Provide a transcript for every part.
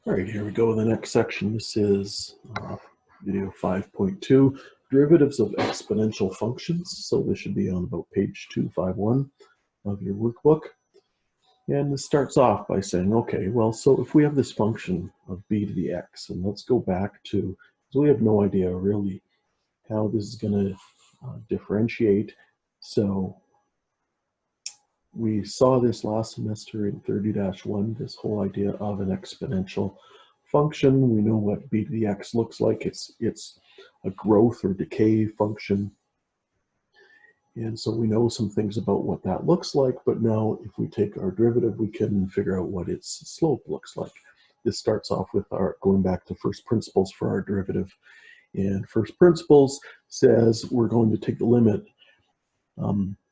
All right, here we go. The next section. This is video 5.2, derivatives of exponential functions. So this should be on about page 251 of your workbook. And this starts off by saying, okay, well, so if we have this function of b to the x, and let's go back to, so we have no idea really how this is going to differentiate. So we saw this last semester in 30-1, this whole idea of an exponential function. We know what b to the x looks like. It's a growth or decay function. And so we know some things about what that looks like, but now if we take our derivative, we can figure out what its slope looks like. This starts off with our going back to first principles for our derivative. And first principles says we're going to take the limit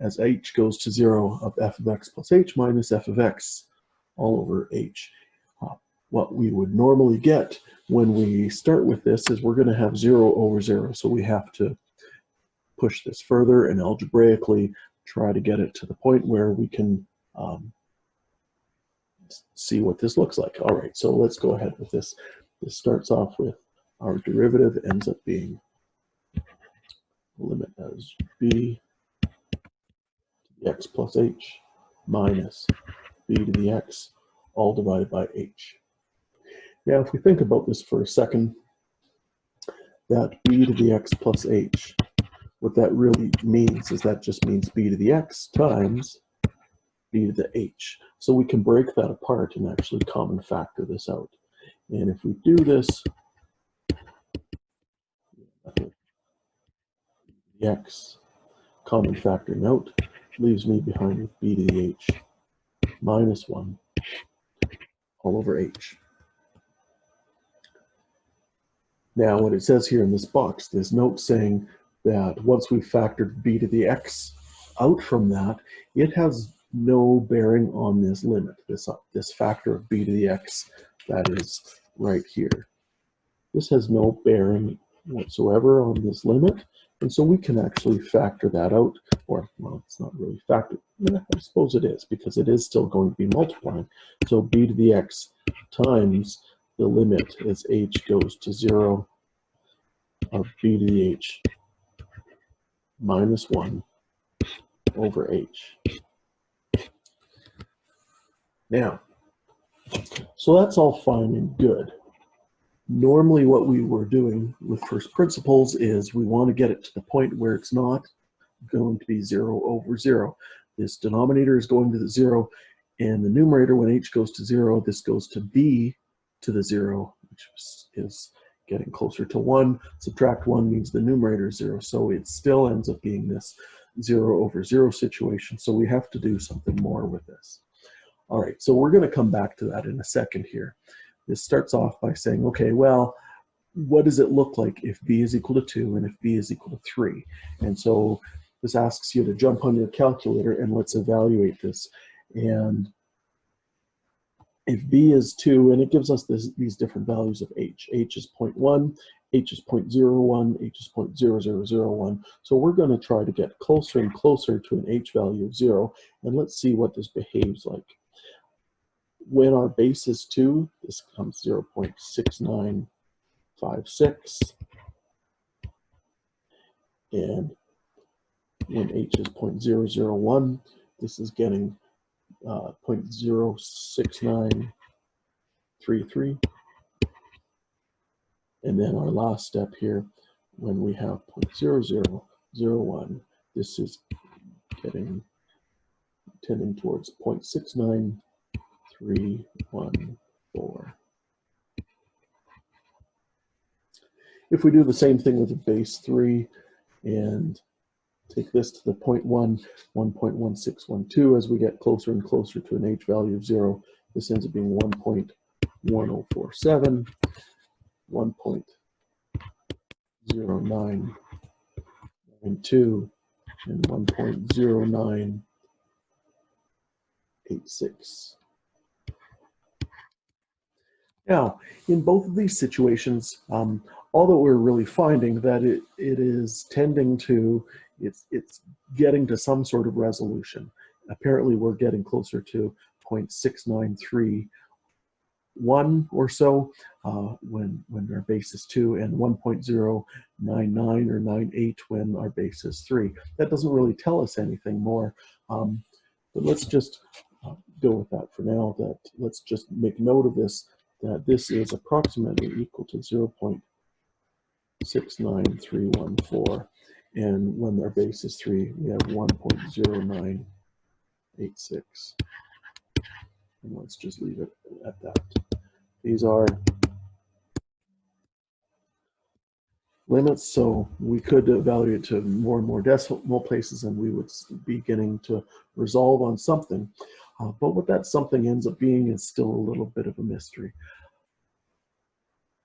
as h goes to 0 of f of x plus h minus f of x all over h. What we would normally get when we start with this is we're going to have 0 over 0. So we have to push this further and algebraically try to get it to the point where we can see what this looks like. All right, so let's go ahead with this. This starts off with our derivative ends up being limit as b to the x plus h minus b to the x all divided by h. Now, if we think about this for a second, that b to the x plus h, what that really means is that just means b to the x times b to the h. So we can break that apart and actually common factor this out. And if we do this, the x common factoring out leaves me behind with b to the h minus 1 all over h. Now, what it says here in this box, there's note saying that once we've factored b to the x out from that, it has no bearing on this limit, this factor of b to the x that is right here. This has no bearing whatsoever on this limit, and so we can actually factor that out, or, well, it's not really factored. Yeah, I suppose it is, because it is still going to be multiplying. So b to the x times the limit as h goes to 0 of b to the h minus 1 over h. Now, so that's all fine and good. Normally what we were doing with first principles is we want to get it to the point where it's not going to be 0 over 0. This denominator is going to the 0, and the numerator, when h goes to 0, this goes to b to the 0, which is getting closer to 1. Subtract 1 means the numerator is 0, so it still ends up being this 0 over 0 situation. So we have to do something more with this. All right, so we're going to come back to that in a second here. This starts off by saying, okay, well, what does it look like if b is equal to 2 and if b is equal to 3? And so this asks you to jump on your calculator and let's evaluate this. And if b is 2, and it gives us these different values of h. H is 0.1, h is 0.01, h is 0.0001. So we're going to try to get closer and closer to an h value of 0, and let's see what this behaves like. When our base is 2, this becomes 0.6956. And when h is 0.001, this is getting 0.06933. And then our last step here, when we have 0.0001, this is tending towards 0.69314. If we do the same thing with the base 3 and take this to the 1.1612, as we get closer and closer to an h value of 0, this ends up being 1.1047, 1.0992, and 1.0986. Now, in both of these situations, although we're really finding that it is tending to, it's getting to some sort of resolution. Apparently, we're getting closer to 0.693 1 or so when our base is 2, and 1.099 or 98 when our base is 3. That doesn't really tell us anything more, but let's just go with that for now. Let's just make note of this, that this is approximately equal to 0.69314, and when our base is 3, we have 1.0986. And let's just leave it at that. These are limits, so we could evaluate to more and more decimal places, and we would be getting to resolve on something. But what that something ends up being is still a little bit of a mystery.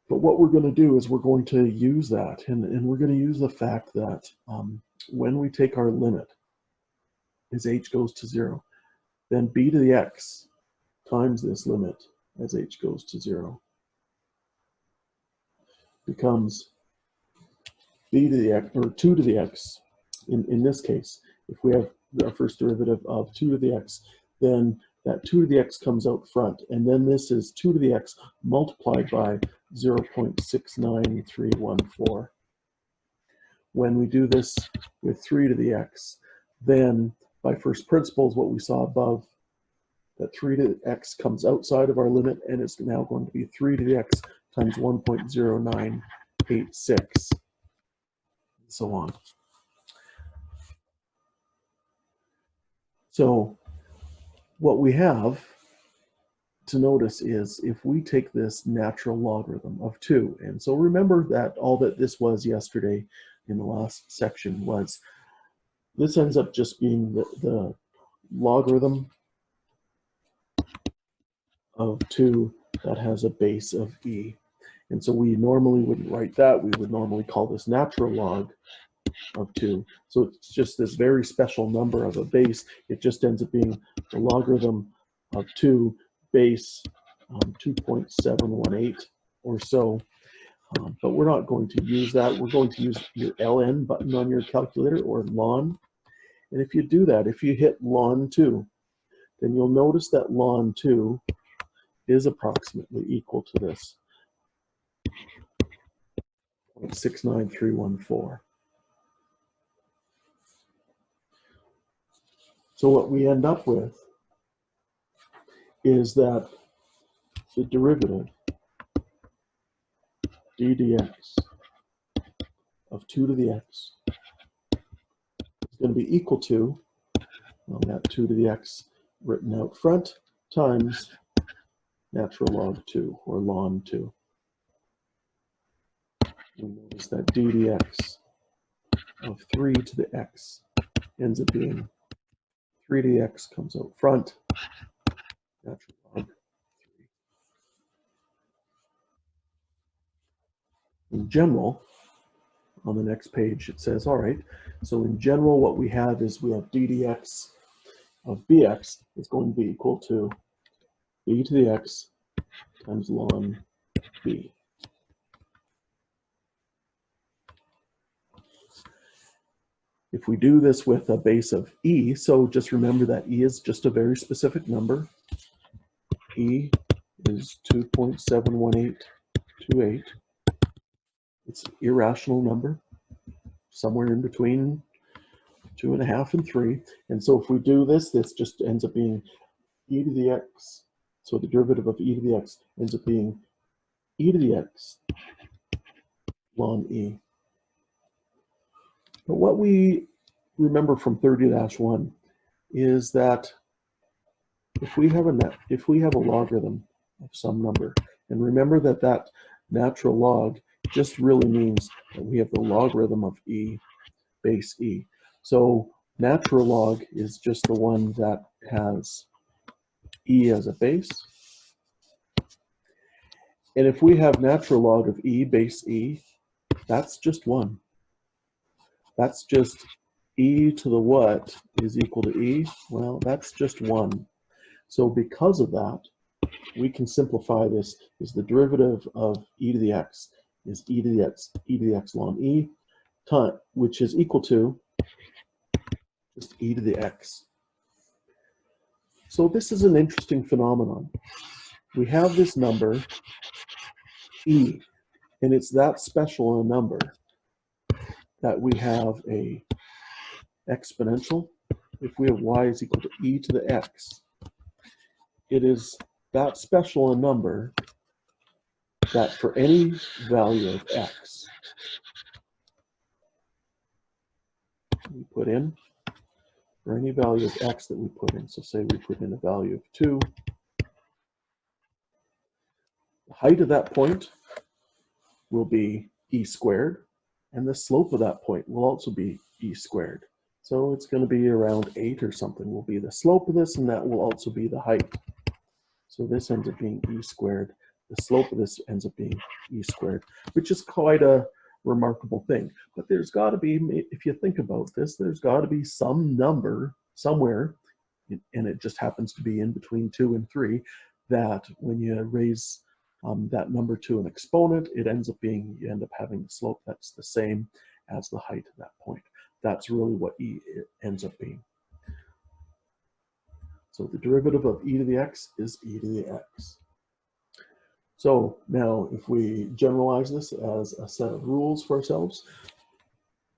But what we're going to do is we're going to use that, and we're going to use the fact that when we take our limit as h goes to 0, then b to the x times this limit as h goes to 0 becomes b to the x, or 2 to the x. In this case, if we have our first derivative of 2 to the x, then that 2 to the x comes out front, and then this is 2 to the x multiplied by 0.69314. When we do this with 3 to the x, then by first principles, what we saw above, that 3 to the x comes outside of our limit, and it's now going to be 3 to the x times 1.0986, and so on. So what we have to notice is if we take this natural logarithm of 2, and so remember that all that this was yesterday in the last section was, this ends up just being the logarithm of 2 that has a base of e. And so we normally wouldn't write that. We would normally call this natural log of 2. So it's just this very special number of a base. It just ends up being the logarithm of 2 base 2.718 or so. But we're not going to use that. We're going to use your ln button on your calculator, or ln. And if you do that, if you hit ln 2, then you'll notice that ln 2 is approximately equal to this 0.69314. So what we end up with is that the derivative d dx of 2 to the x is going to be equal to, well, that 2 to the x written out front times natural log 2, or ln 2. We notice that d dx of 3 to the x ends up being 3 to the x comes out front, natural log 3. In general, on the next page, it says, all right, so in general, what we have is we have d dx of bx is going to be equal to b to the x times ln b. If we do this with a base of e, so just remember that e is just a very specific number. E is 2.71828. It's an irrational number, somewhere in between 2.5 and 3. And so if we do this, this just ends up being e to the x. So the derivative of e to the x ends up being e to the x ln e. But what we remember from 30-1 is that if we have a logarithm of some number, and remember that that natural log just really means that we have the logarithm of e base e. So natural log is just the one that has e as a base. And if we have natural log of e base e, that's just 1. That's just e to the what is equal to e? Well, that's just 1. So because of that, we can simplify this as the derivative of e to the x is e to the x ln e, which is equal to just e to the x. So this is an interesting phenomenon. we have this number e, and it's that special a number that we have a exponential. If we have y is equal to e to the x, it is that special a number that for any value of x we put in, for any value of x that we put in, so say we put in a value of 2, the height of that point will be e squared, and the slope of that point will also be e squared. So it's going to be around 8 or something will be the slope of this, and that will also be the height. So this ends up being e squared. The slope of this ends up being e squared, which is quite a remarkable thing. But there's got to be, if you think about this, there's got to be some number somewhere, and it just happens to be in between 2 and 3, that when you raise that number to an exponent, it ends up being, you end up having the slope that's the same as the height of that point. That's really what e ends up being. So the derivative of e to the x is e to the x. So now if we generalize this as a set of rules for ourselves,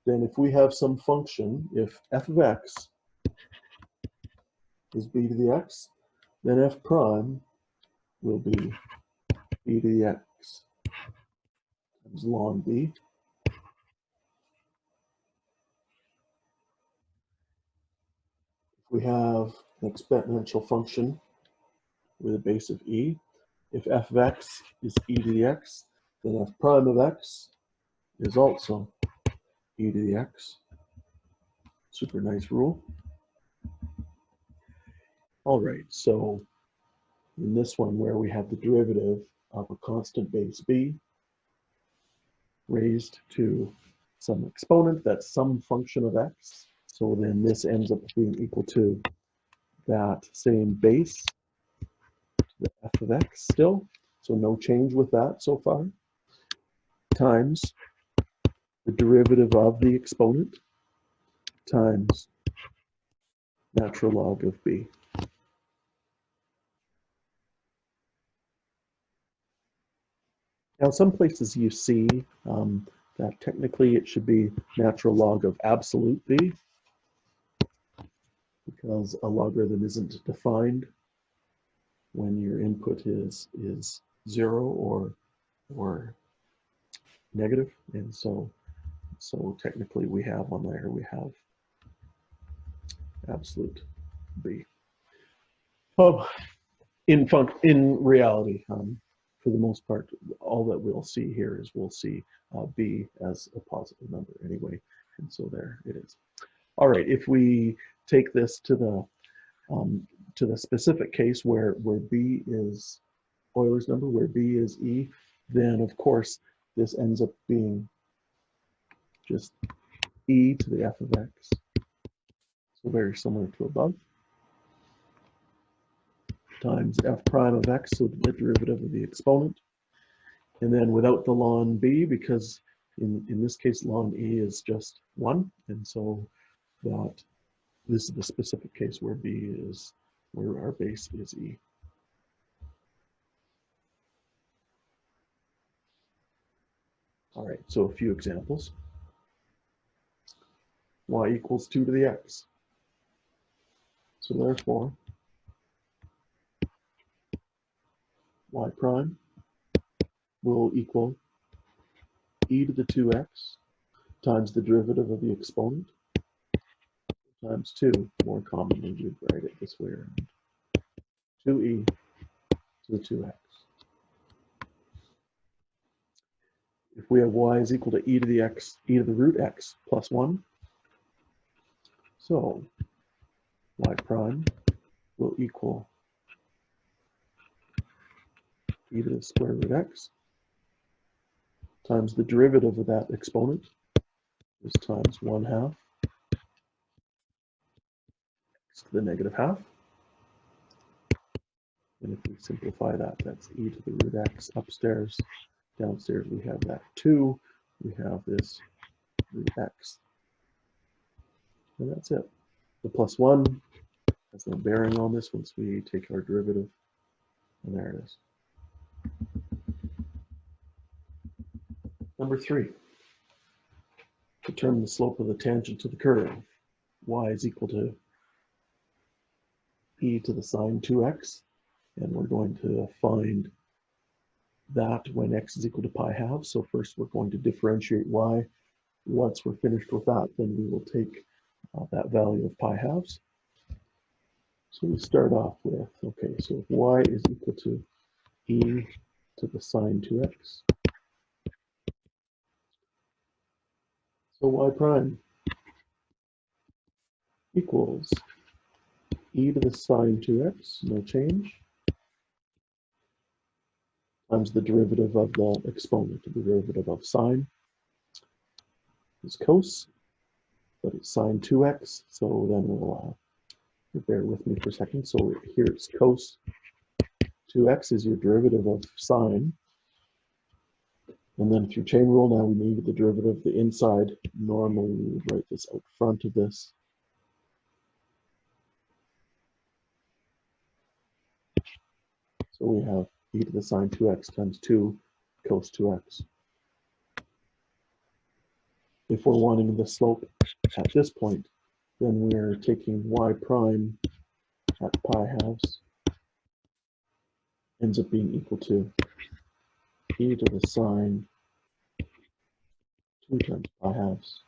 then if we have some function, if f of x is b to the x, then f prime will be b to the x times ln b. If we have an exponential function with a base of e, if f of x is e to the x, then f prime of x is also e to the x. Super nice rule. All right, so in this one where we have the derivative of a constant base b raised to some exponent that's some function of x, so then this ends up being equal to that same base, the f of x still, so no change with that so far, times the derivative of the exponent times natural log of b. Now, some places you see that technically it should be natural log of absolute b, because a logarithm isn't defined when your input is 0 or negative, and so technically we have on there, we have absolute b. In reality, for the most part, all that we'll see here is we'll see b as a positive number anyway, and so there it is. All right, if we take this to the specific case where b is Euler's number, where b is e, then of course this ends up being just e to the f of x. So very similar to above, times f prime of x, so the derivative of the exponent. And then without the ln b, because in this case ln e is just 1, and so that this is the specific case where b is, where our base is e. All right, so a few examples. Y equals 2 to the x. So therefore, y prime will equal e to the 2x times the derivative of the exponent times 2. More commonly, you'd write it this way around. 2e to the 2x. If we have y is equal to e to the x, e to the root x plus 1, so y prime will equal e to the square root x times the derivative of that exponent is times 1/2 x to the negative half. And if we simplify that, that's e to the root x upstairs. Downstairs we have that 2. We have this root x. And that's it. The plus 1 has no bearing on this once we take our derivative And there it is. Number 3, determine the slope of the tangent to the curve. Y is equal to e to the sine 2x, and we're going to find that when x is equal to pi halves. So first we're going to differentiate y. Once we're finished with that, then we will take that value of pi halves. So we start off with, okay, so if y is equal to e to the sine 2x, so y prime equals e to the sine 2x, no change, times the derivative of the exponent. The derivative of sine is cos, but it's sine 2x, so then we'll bear with me for a second. So here it's cos 2x is your derivative of sine, and then through chain rule, now we need the derivative of the inside. Normally we would write this out front of this. So we have e to the sine 2x times 2 cos 2x. If we're wanting the slope at this point, then we're taking y prime at pi halves, ends up being equal to e to the sine 2 times pi halves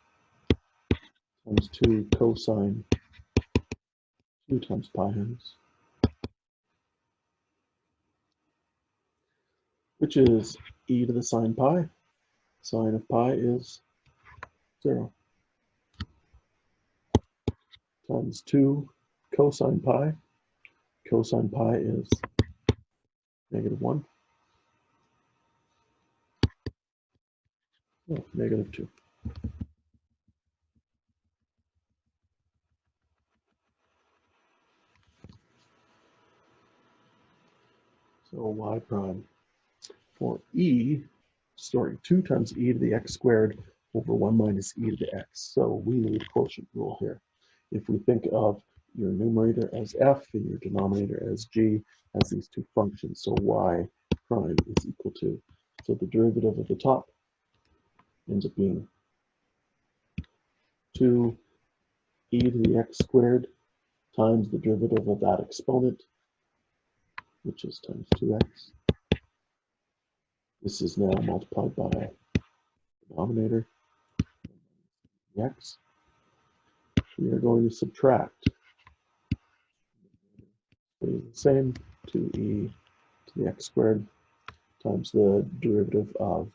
times 2 cosine 2 times pi halves, which is e to the sine pi. Sine of pi is 0 times 2 cosine pi. Cosine pi is -1. Oh, -2. So y prime for e, storing 2 times e to the x squared over 1 minus e to the x. So we need quotient rule here. If we think of your numerator as f and your denominator as g, as these two functions, so y prime is equal to, so the derivative of the top ends up being 2 e to the x squared times the derivative of that exponent, which is times 2x. This is now multiplied by denominator, x. We are going to subtract, the same, 2e to the x squared times the derivative of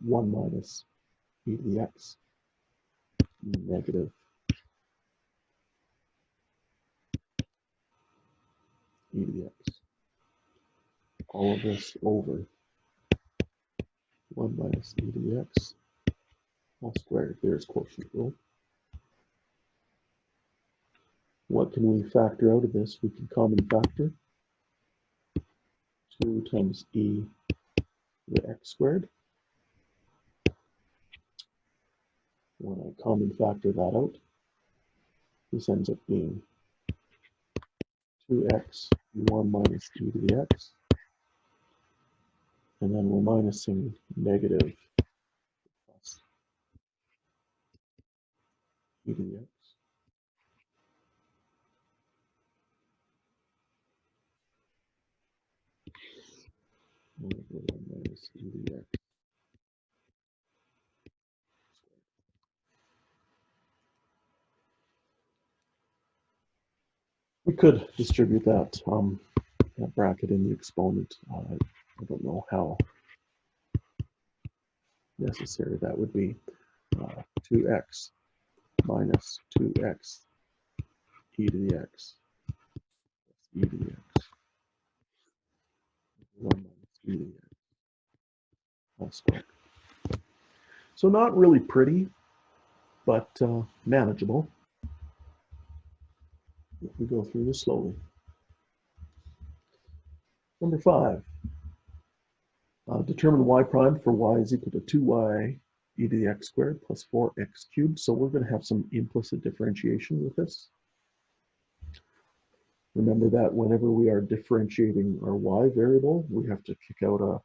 1 minus e to the x, negative e to the x. All of this over 1 minus e to the x, all squared. There's quotient rule. What can we factor out of this? We can common factor 2 times e to the x squared. When I common factor that out, this ends up being 2x 1 minus e to the x. And then we're minusing negative plus e to the x. Over 1 minus e to the x. We could distribute that, that bracket in the exponent. I don't know how necessary that would be. 2x minus 2x e to the x e to the x. 1 minus e to the x all squared. So not really pretty, but manageable if we go through this slowly. Number 5. Determine y prime for y is equal to 2y e to the x squared plus 4x cubed. So we're going to have some implicit differentiation with this. Remember that whenever we are differentiating our y variable, we have to kick out a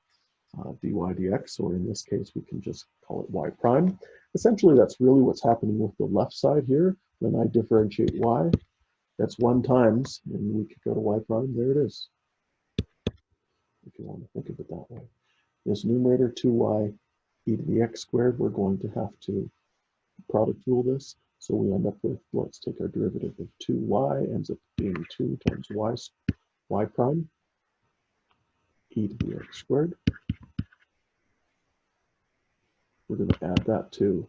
dy dx, or in this case, we can just call it y prime. Essentially, that's really what's happening with the left side here. When I differentiate y, that's 1 times, and we kick out a y prime, there it is, if you want to think of it that way. This numerator, 2y e to the x squared, we're going to have to product rule this. So we end up with, let's take our derivative of 2y, ends up being 2 times y prime e to the x squared. We're going to add that to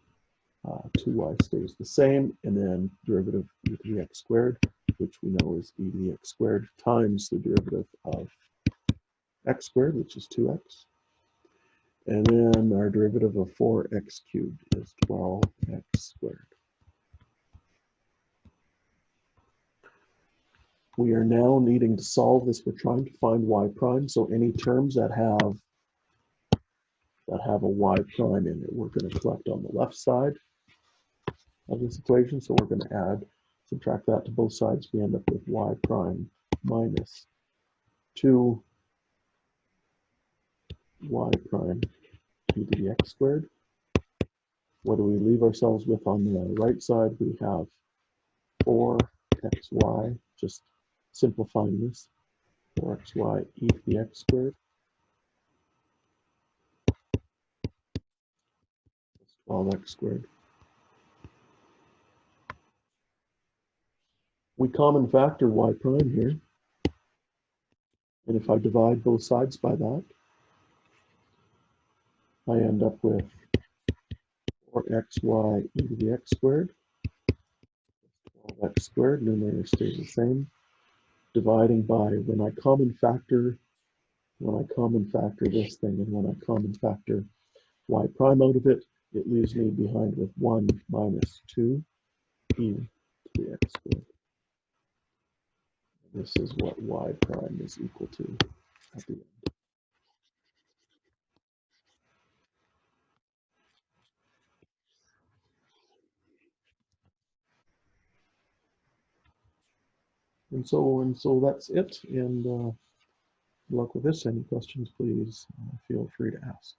2y stays the same, and then derivative e to the x squared, which we know is e to the x squared, times the derivative of x squared, which is 2x. And then our derivative of 4x cubed is 12x squared. We are now needing to solve this. We're trying to find y prime. So any terms that have a y prime in it, we're going to collect on the left side of this equation. So we're going to subtract that to both sides. We end up with y prime minus 2y prime e to the x squared. What do we leave ourselves with on the right side? We have 4xy, just simplifying this, 4xy e to the x squared, plus 12x squared. We common factor y prime here, and if I divide both sides by that, I end up with 4xy e to the x squared, 12x squared, numerator stays the same, dividing by, when I common factor this thing, and when I common factor y prime out of it, it leaves me behind with 1 minus 2 e to the x squared. This is what y prime is equal to at the end. And so that's it. And good luck with this. Any questions, please feel free to ask.